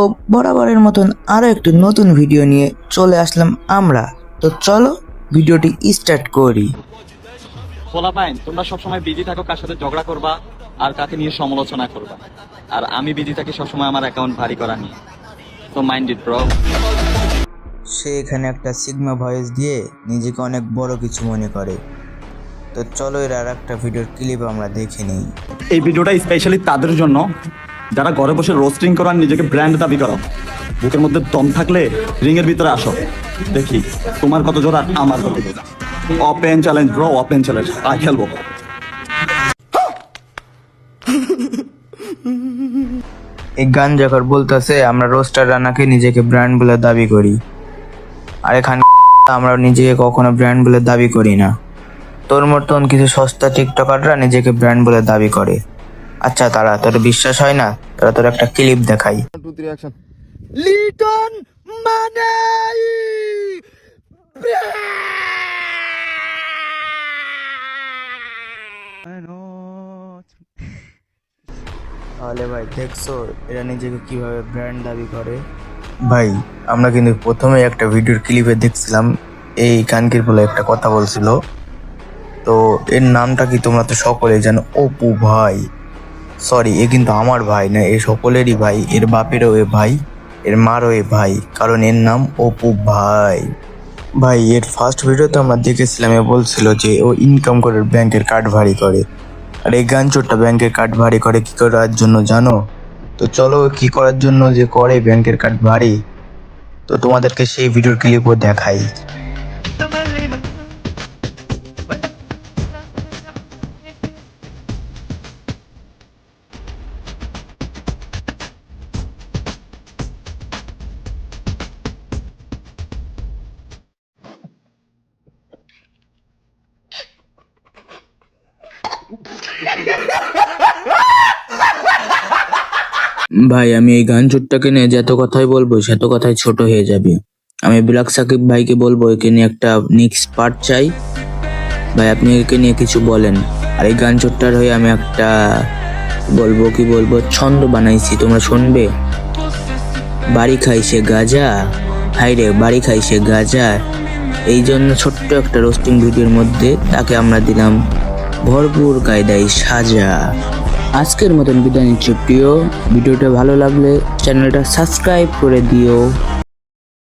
তো বরাবরের মতন আরো একটি নতুন ভিডিও নিয়ে চলে আসলাম আমরা। তো চলো ভিডিওটি স্টার্ট করি। খোলা পাইন, তোমরা সবসময় বিজি থাকো কার সাথে ঝগড়া করবা আর কাকে নিয়ে সমালোচনা করবা, আর আমি বিজি থাকি সবসময় আমার অ্যাকাউন্ট ভারী করা নিয়ে। তো মাইন্ড ইট ব্রো। সে এখানে একটা সিগমা ভয়েস দিয়ে নিজেকে অনেক বড় কিছু মনে করে। তো চলো এর আর একটা ভিডিওর ক্লিপ আমরা দেখে নিই। এই ভিডিওটা স্পেশালি তাদের জন্য যারা ঘরে বসে রোস্টিং করার নিজেকে ব্র্যান্ড দাবি করো। বুকের মধ্যে দম থাকলে রিং এর ভিতরে আসো, দেখি তোমার কত জোর আর আমার কত জোর। Open challenge bro, open challenge, I খেলবো। এই গান যখন বলতেছে আমরা রোস্টার রানাকে নিজেকে ব্র্যান্ড বলে দাবি করি, আর এখানে আমরা নিজেকে কখনো ব্র্যান্ড বলে দাবি করি না। তোর মতন কিছু সস্তা টিকটকাররা নিজেকে ব্র্যান্ড বলে দাবি করে। আচ্ছা তারা তোর বিশ্বাস হয় না, তারা তোর একটা ক্লিপ দেখাই। লিটন মানে তাহলে ভাই দেখছো এরা নিজেকে কিভাবে ব্র্যান্ড দাবি করে। ভাই আমরা কিন্তু প্রথমে একটা ভিডিওর ক্লিপে দেখছিলাম এই কানকির বলে একটা কথা বলছিল। তো এর নামটা কি তোমরা তো সকলেই জানো, অপু ভাই। সরি, এ কিন্তু আমার ভাই না, এ সকলেরই ভাই, এর বাপেরও এ ভাই, এর মারও এ ভাই, কারণ এর নাম অপু ভাই। ভাই এর ফার্স্ট ভিডিওতে আমরা দেখেছিলাম এ বলছিল যে ও ইনকাম করে ব্যাংকের কার্ড ভারী করে, আর এই গাঞ্চোরটা ব্যাংকের কার্ড ভারী করে কি করার জন্য জানো? তো চলো কি করার জন্য যে করে ব্যাংকের কার্ড ভারী, তো তোমাদেরকে সেই ভিডিওর ক্লিপও দেখাই। ভাই আমি এই গান চোরটাকে নিয়ে যত কথাই বলবো সেত কথাই ছোট হয়ে যাবে। আমি ব্ল্যাক সাকিব ভাইকে বলবো একে নিয়ে একটা নেক্সট পার্ট চাই। ভাই আপনি একে নিয়ে কিছু বলেন। আর এই গান চোরটার হয়ে আমি একটা বলবো ছন্দ বানাইছি, তোমরা শুনবে। বাড়ি খাইছে গাজা, হাই রে বাড়ি খাইছে গাজা। এই জন্য ছোট্ট একটা রোস্টিং ভিডিওর মধ্যে তাকে আমরা দিলাম ভরপুর কায়দায় সাজা। আজকের মতন বিদায় নিচ্ছি প্রিয়। ভিডিওটা ভালো লাগলে চ্যানেলটা সাবস্ক্রাইব করে দিও।